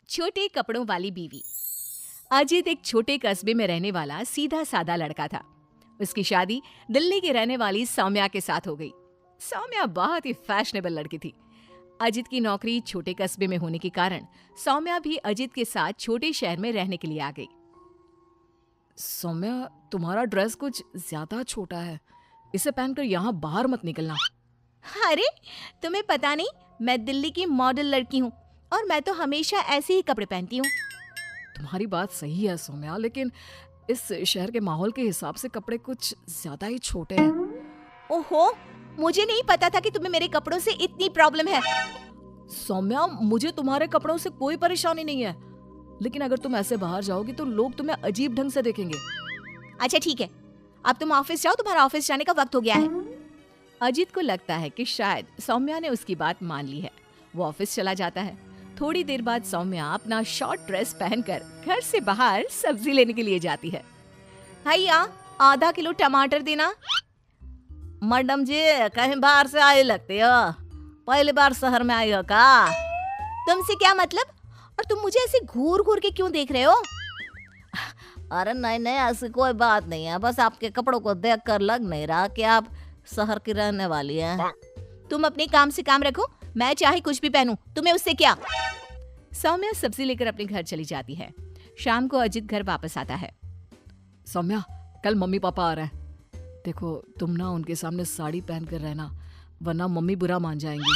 छोटे कपड़ों वाली बीवी। अजित एक छोटे कस्बे में रहने वाला सीधा साधा लड़का था। उसकी शादी दिल्ली की रहने वाली सौम्या के साथ हो गई। सौम्या बहुत ही फैशनेबल लड़की थी। अजित की नौकरी छोटे कस्बे में होने के कारण सौम्या भी अजित के साथ छोटे शहर में रहने के लिए आ गई। सौम्या, तुम्हारा ड्रेस कुछ ज्यादा छोटा है, इसे पहनकर यहाँ बाहर मत निकलना। अरे तुम्हें पता नहीं, मैं दिल्ली की मॉडल लड़की हूँ और मैं तो हमेशा ऐसे ही कपड़े पहनती हूँ। तुम्हारी बात सही है सौम्या, लेकिन इस शहर के माहौल के हिसाब से कपड़े कुछ ज्यादा ही छोटे हैं। ओहो, मुझे नहीं पता था कि तुम्हें मेरे कपड़ों से इतनी प्रॉब्लम है। सौम्या, मुझे तुम्हारे कपड़ों से कोई परेशानी नहीं है, लेकिन अगर तुम ऐसे बाहर जाओगी तो लोग तुम्हें अजीब ढंग से देखेंगे। अच्छा ठीक है, अब तुम ऑफिस जाओ, तुम्हारा ऑफिस जाने का वक्त हो गया है। अजित को लगता है कि शायद सौम्या ने उसकी बात मान ली है। वो ऑफिस चला जाता है। थोड़ी देर बाद सौम्या अपना शॉर्ट ड्रेस पहनकर घर से बाहर सब्जी लेने के लिए जाती है। भैया, आधा किलो टमाटर देना। मैडम जी, कहीं बाहर से आए लगते हो, पहली बार शहर में आई हो का? तुमसे क्या मतलब? और तुम मुझे ऐसे घूर घूर के क्यों देख रहे हो? अरे नहीं नहीं, ऐसी कोई बात नहीं है, बस आपके कपड़ों को देखकर लग नहीं रहा कि आप शहर की रहने वाली हैं। तुम अपने काम से काम रखो, मैं चाहे कुछ भी पहनूं, तुम्हें उससे क्या? सौम्या सब्जी लेकर अपने घर चली जाती है। शाम को अजित घर वापस आता है। सौम्या, कल मम्मी पापा आ रहे हैं, देखो तुम ना उनके सामने साड़ी पहन कर रहना, वरना मम्मी बुरा मान जाएंगी।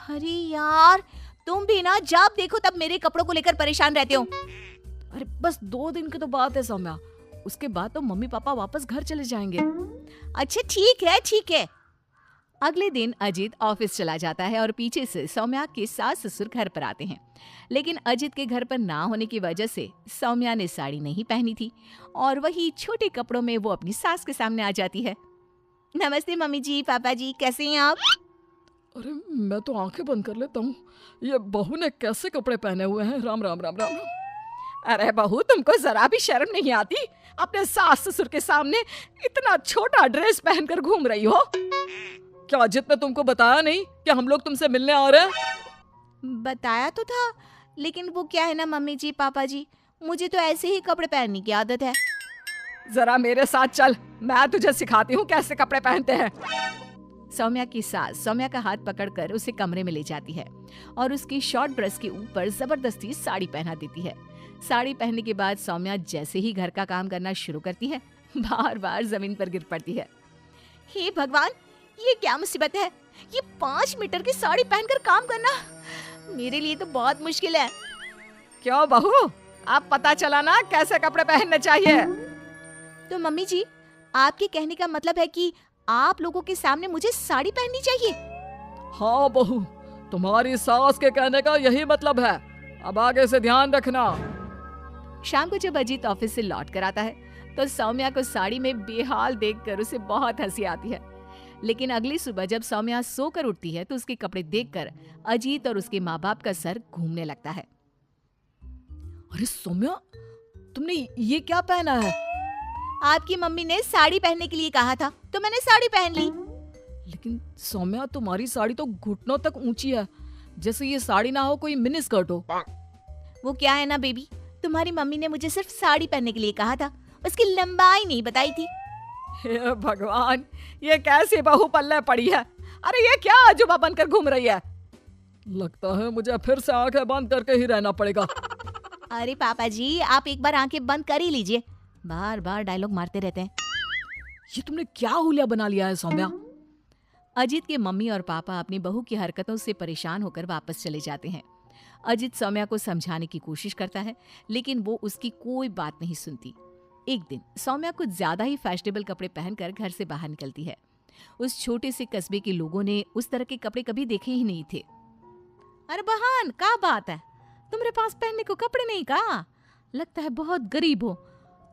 अरे यार, तुम भी ना जब देखो तब मेरे कपड़ों को लेकर परेशान रहते हो। अरे बस 2 दिन की तो बात है सौम्या, उसके बाद तो मम्मी पापा वापस घर चले जाएंगे। अच्छा ठीक है ठीक है। अगले दिन अजित ऑफिस चला जाता है और पीछे से सौम्या के सास ससुर घर पर आते हैं। लेकिन अजित के घर पर ना होने की वजह से सौम्या ने साड़ी नहीं पहनी थी और वही छोटे कपड़ों में वो अपनी सास के सामने आ जाती है। नमस्ते मम्मी जी, पापा जी, कैसे हैं आप? अरे मैं तो आंखें बंद कर लेता हूँ, ये बहू ने कैसे कपड़े पहने हुए हैं। राम राम राम राम। अरे बहू, तुमको जरा भी शर्म नहीं आती? अपने सास ससुर के सामने इतना छोटा ड्रेस पहनकर घूम रही हो। क्या अजित ने तुमको बताया नहीं कि हम लोग तुमसे मिलने आ रहे हैं? बताया तो था, लेकिन वो क्या है ना मम्मी जी, पापा जी, मुझे तो ऐसे ही कपड़े पहनने की आदत है। जरा मेरे साथ चल, मैं तुझे सिखाती हूँ कैसे कपड़े पहनते हैं। सौम्या की सास सौम्या का हाथ पकड़कर उसे कमरे में ले जाती है और उसकी शॉर्ट ड्रेस के ऊपर जबरदस्ती साड़ी पहना देती है। साड़ी पहनने के बाद सौम्या जैसे ही घर का काम करना शुरू करती है, बार बार जमीन पर गिर पड़ती है। हे भगवान, ये क्या मुसीबत है? ये 5 मीटर की साड़ी पहनकर काम करना मेरे लिए तो बहुत मुश्किल है। क्यों बहू, अब पता चला ना कैसे कपड़े पहनने चाहिए? तो मम्मी जी, आपके कहने का मतलब है कि आप लोगों के सामने मुझे साड़ी पहननी चाहिए? हाँ बहू, तुम्हारी सास के कहने का यही मतलब है। अब आगे से ध्यान रखना। शाम को जब अजीत ऑफिस से लौट कर आता है तो सौम्या को साड़ी में बेहाल देखकर उसे बहुत हंसी आती है। लेकिन अगली सुबह जब सौम्या सोकर उठती है तो उसके कपड़े देखकर अजीत और उसके माँ बाप का सर घूमने लगता है। अरे सौम्या, तुमने ये क्या पहना है? आपकी मम्मी ने साड़ी पहनने के लिए कहा था तो मैंने साड़ी पहन ली। लेकिन सौम्या, तुम्हारी साड़ी तो घुटनों तक ऊंची है, जैसे ये साड़ी ना हो कोई मिनी स्कर्ट हो। वो क्या है ना बेबी, तुम्हारी मम्मी ने मुझे सिर्फ साड़ी पहनने के लिए कहा था, उसकी लंबाई नहीं बताई थी। हे भगवान, ये कैसी बहू पल्ले पड़ी है? अरे ये क्या अजूबा बनकर घूम रही है? लगता है मुझे फिर से आंखें बंद करके ही रहना पड़ेगा। अरे पापा जी, आप एक बार आंखें बंद कर ही लीजिए, बार बार डायलॉग मारते रहते हैं। ये तुमने क्या हुलिया बना लिया है सौम्या? अजित के मम्मी और पापा अपनी बहू की हरकतों से परेशान होकर वापस चले जाते हैं। अजित सौम्या को समझाने की कोशिश करता है, लेकिन वो उसकी कोई बात नहीं सुनती। एक दिन सौम्या कुछ ज्यादा ही फैशनेबल कपड़े पहनकर घर से बाहर निकलती है। उस छोटे से कस्बे के लोगों ने उस तरह के कपड़े कभी देखे ही नहीं थे। अरे बहन, क्या बात है, तुम्हारे पास पहनने को कपड़े नहीं का? लगता है बहुत गरीब हो।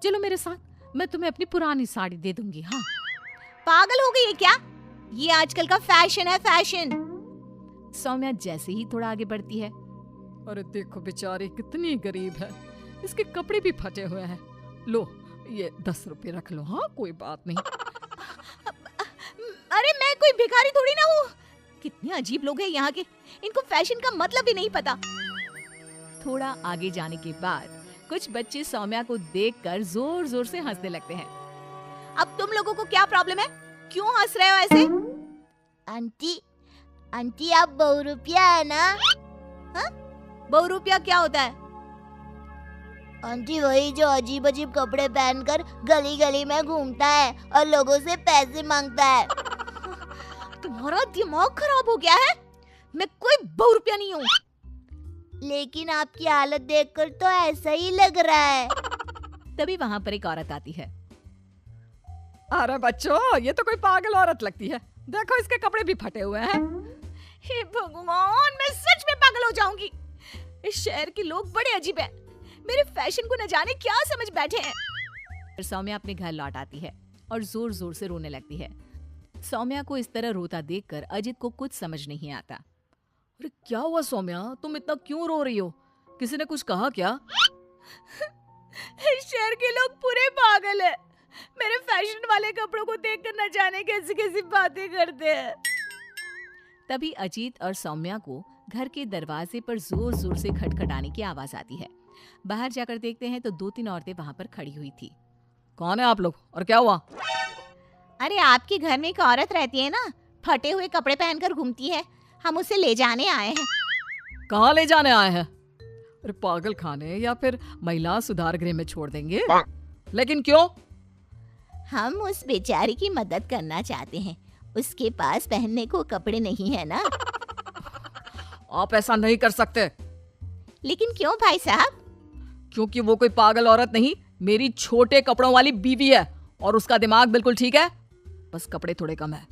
चलो मेरे साथ, मैं तुम्हें अपनी पुरानी साड़ी दे दूंगी। हाँ, पागल हो गई है क्या? ये आजकल का फैशन है, फैशन। सौम्या जैसे ही थोड़ा आगे बढ़ती है, अरे देखो बेचारी कितनी गरीब है, इसके कपड़े भी फटे हुए हैं। लो, ये 10 रुपए रख लो। हाँ, कोई बात नहीं। अरे मैं कोई भिखारी थोड़ी ना हूँ। कितने अजीब लोग हैं यहाँ के, इनको फैशन का मतलब ही नहीं पता। थोड़ा आगे जाने के बाद कुछ बच्चे सौम्या को देखकर जोर जोर से हंसने लगते हैं। अब तुम लोगों को क्या प्रॉब्लम है? क्यों हंस रहे हो ऐसे? आंटी आंटी आप बहुरूपिया है ना? बहुरूपिया क्या होता है? आंटी वही जो अजीब अजीब कपड़े पहनकर गली गली में घूमता है और लोगों से पैसे मांगता है। तुम्हारा दिमाग खराब हो गया है? मैं कोई बहुरूपिया नहीं हूँ। लेकिन आपकी हालत देखकर तो ऐसा ही लग रहा है। तभी वहाँ पर एक औरत आती है। अरे बच्चों, ये तो कोई पागल औरत लगती है। देखो इसके कपड़े भी फटे हुए हैं। हे भगवान, मैं सच में पागल हो जाऊंगी। इस शहर के लोग बड़े अजीब हैं। मेरे फैशन को न जाने क्या समझ बैठे हैं। फिर सौम्या अपने घर लौट आती है और जोर जोर से रोने लगती है। सौम्या को इस तरह रोता देखकर अजित को कुछ समझ नहीं आता। अरे क्या हुआ सौम्या, तुम इतना क्यों रो रही हो? किसी ने कुछ कहा क्या? इस शहर के लोग पूरे पागल हैं। मेरे फैशन वाले कपड़ों को देखकर न जाने कैसी कैसी बातें करते हैं। तभी अजीत और सौम्या को घर के दरवाजे पर जोर जोर से खटखटाने की आवाज आती है। बाहर जाकर देखते हैं तो 2-3 औरतें वहां पर खड़ी हुई थी। कौन है आप लोग और क्या हुआ? अरे आपके घर में एक औरत रहती है ना, फटे हुए कपड़े पहनकर घूमती है। हम उसे ले जाने आए हैं। कहाँ ले जाने आए हैं? अरे पागल खाने या फिर महिला सुधार गृह में छोड़ देंगे। लेकिन क्यों? हम उस बेचारी की मदद करना चाहते हैं। उसके पास पहनने को कपड़े नहीं है ना। आप ऐसा नहीं कर सकते। लेकिन क्यों भाई साहब? क्योंकि वो कोई पागल औरत नहीं, मेरी छोटे कपड़ों वाली बीवी है और उसका दिमाग बिल्कुल ठीक है, बस कपड़े थोड़े कम है।